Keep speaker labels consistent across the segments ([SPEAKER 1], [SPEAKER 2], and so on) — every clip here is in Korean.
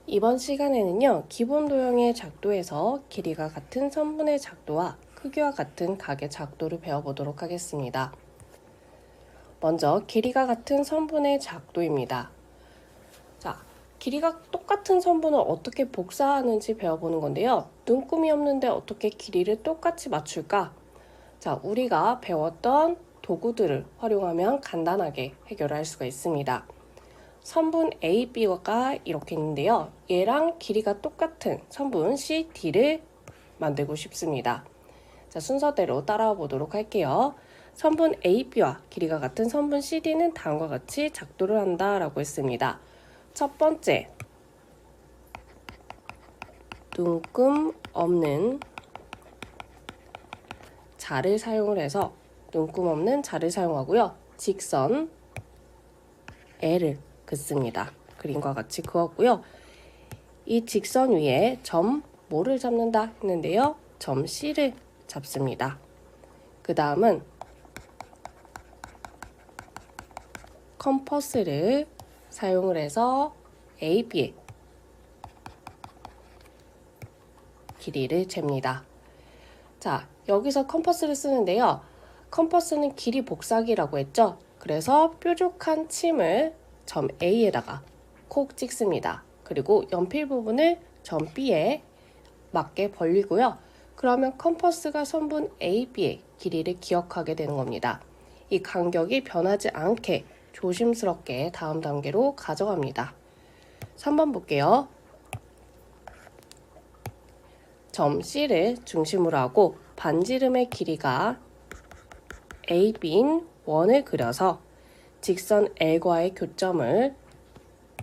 [SPEAKER 1] 이번 시간에는요, 기본 도형의 작도에서 길이가 같은 선분의 작도와 크기와 같은 각의 작도를 배워보도록 하겠습니다. 먼저 길이가 같은 선분의 작도입니다. 자, 길이가 똑같은 선분을 어떻게 복사하는지 배워보는 건데요. 눈금이 없는데 어떻게 길이를 똑같이 맞출까? 자, 우리가 배웠던 도구들을 활용하면 간단하게 해결할 수가 있습니다. 선분 A, B가 이렇게 있는데요. 얘랑 길이가 똑같은 선분 C, D를 만들고 싶습니다. 자, 순서대로 따라와 보도록 할게요. 선분 A, B와 길이가 같은 선분 C, D는 다음과 같이 작도를 한다라고 했습니다. 첫 번째, 눈금 없는 자를 사용을 해서 눈금 없는 자를 사용하고요. 직선 L을 긋습니다. 그림과 같이 그었고요. 이 직선 위에 점 뭐를 잡는다 했는데요. 점 C를 잡습니다. 그 다음은 컴퍼스를 사용을 해서 AB의 길이를 잽니다. 자, 여기서 컴퍼스를 쓰는데요. 컴퍼스는 길이 복사기라고 했죠. 그래서 뾰족한 침을 점 A에다가 콕 찍습니다. 그리고 연필 부분을 점 B에 맞게 벌리고요. 그러면 컴퍼스가 선분 AB의 길이를 기억하게 되는 겁니다. 이 간격이 변하지 않게 조심스럽게 다음 단계로 가져갑니다. 3번 볼게요. 점 C를 중심으로 하고 반지름의 길이가 AB인 원을 그려서 직선 L과의 교점을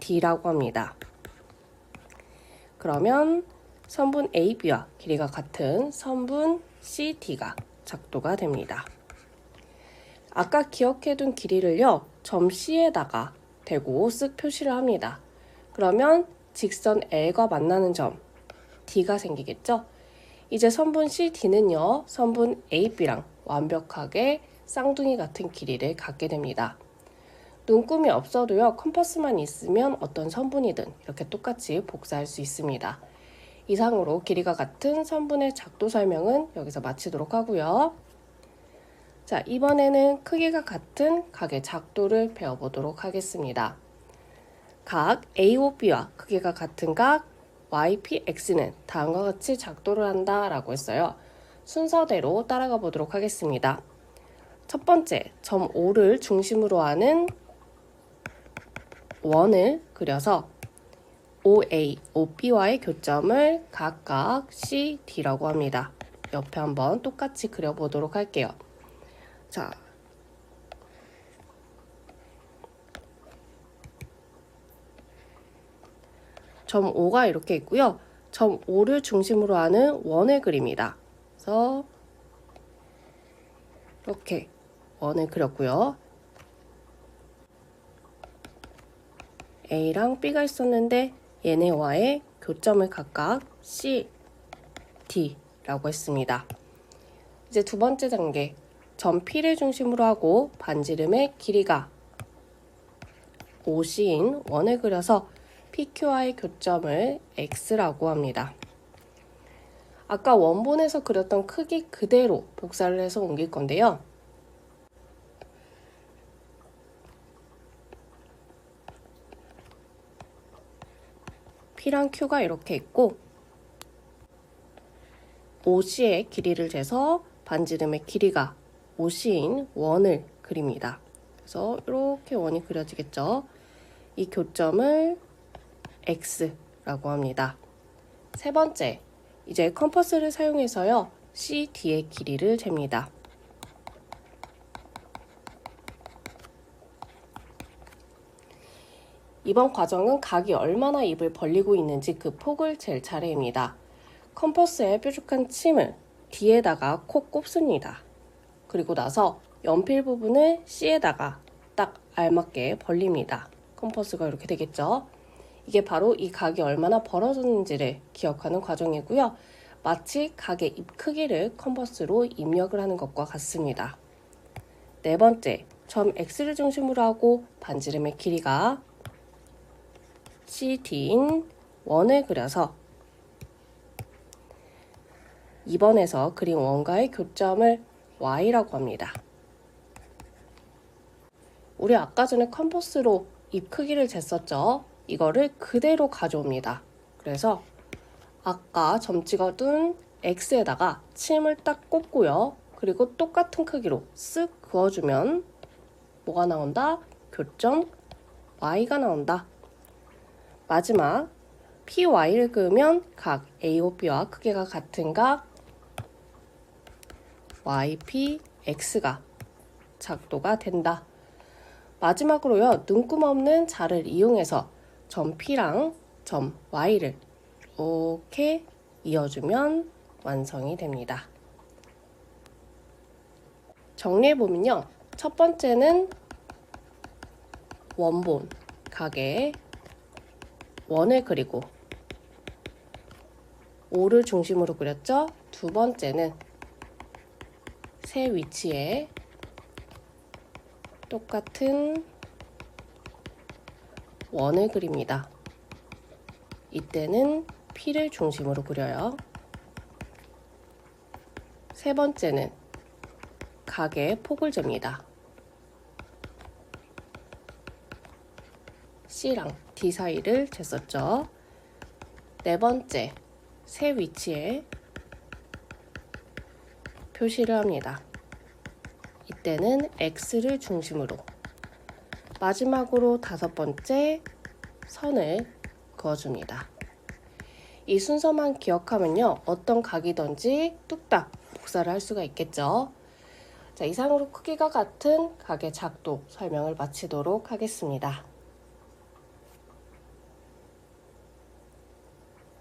[SPEAKER 1] D라고 합니다. 그러면 선분 AB와 길이가 같은 선분 CD가 작도가 됩니다. 아까 기억해둔 길이를요, 점 C에다가 대고 쓱 표시를 합니다. 그러면 직선 L과 만나는 점 D가 생기겠죠? 이제 선분 CD는요, 선분 AB랑 완벽하게 쌍둥이 같은 길이를 갖게 됩니다. 눈금이 없어도요, 컴퍼스만 있으면 어떤 선분이든 이렇게 똑같이 복사할 수 있습니다. 이상으로 길이가 같은 선분의 작도 설명은 여기서 마치도록 하고요. 자, 이번에는 크기가 같은 각의 작도를 배워보도록 하겠습니다. 각 AOB와 크기가 같은 각 YPX는 다음과 같이 작도를 한다라고 했어요. 순서대로 따라가 보도록 하겠습니다. 첫 번째, 점 O를 중심으로 하는 원을 그려서 OA, OB와의 교점을 각각 C, D라고 합니다. 옆에 한번 똑같이 그려보도록 할게요. 자, 점 O가 이렇게 있고요. 점 O를 중심으로 하는 원을 그립니다. 그래서 이렇게 원을 그렸고요. A랑 B가 있었는데 얘네와의 교점을 각각 C, D라고 했습니다. 이제 두 번째 단계, 점 P를 중심으로 하고 반지름의 길이가 OC인 원을 그려서 PQ와의 교점을 X라고 합니다. 아까 원본에서 그렸던 크기 그대로 복사를 해서 옮길 건데요. P랑 Q가 이렇게 있고 OC의 길이를 재서 반지름의 길이가 OC인 원을 그립니다. 그래서 이렇게 원이 그려지겠죠. 이 교점을 X라고 합니다. 세 번째, 이제 컴퍼스를 사용해서요, CD의 길이를 잽니다. 이번 과정은 각이 얼마나 입을 벌리고 있는지 그 폭을 잴 차례입니다. 컴퍼스에 뾰족한 침을 D에다가 콕 꼽습니다. 그리고 나서 연필 부분을 C에다가 딱 알맞게 벌립니다. 컴퍼스가 이렇게 되겠죠? 이게 바로 이 각이 얼마나 벌어졌는지를 기억하는 과정이고요. 마치 각의 입 크기를 컴퍼스로 입력을 하는 것과 같습니다. 네 번째, 점 X를 중심으로 하고 반지름의 길이가 CD인 원을 그려서 2번에서 그린 원과의 교점을 Y라고 합니다. 우리 아까 전에 컴퍼스로 입 크기를 쟀었죠? 이거를 그대로 가져옵니다. 그래서 아까 점 찍어둔 X에다가 침을 딱 꽂고요. 그리고 똑같은 크기로 쓱 그어주면 뭐가 나온다? 교점 Y가 나온다. 마지막 PY를 그으면 각 AOB와 크기가 같은 각 YPX가 작도가 된다. 마지막으로요, 눈금 없는 자를 이용해서 점 P랑 점 Y를 이렇게 이어주면 완성이 됩니다. 정리해보면요, 첫 번째는 원본 각에 원을 그리고 O를 중심으로 그렸죠. 두 번째는 세 위치에 똑같은 원을 그립니다. 이때는 P를 중심으로 그려요. 세 번째는 각의 폭을 잽니다. C랑 D 사이를 쟀었죠. 네 번째, 세 위치에 표시를 합니다. 이때는 X를 중심으로. 마지막으로 다섯 번째, 선을 그어줍니다. 이 순서만 기억하면요, 어떤 각이든지 뚝딱 복사를 할 수가 있겠죠. 자, 이상으로 크기가 같은 각의 작도 설명을 마치도록 하겠습니다.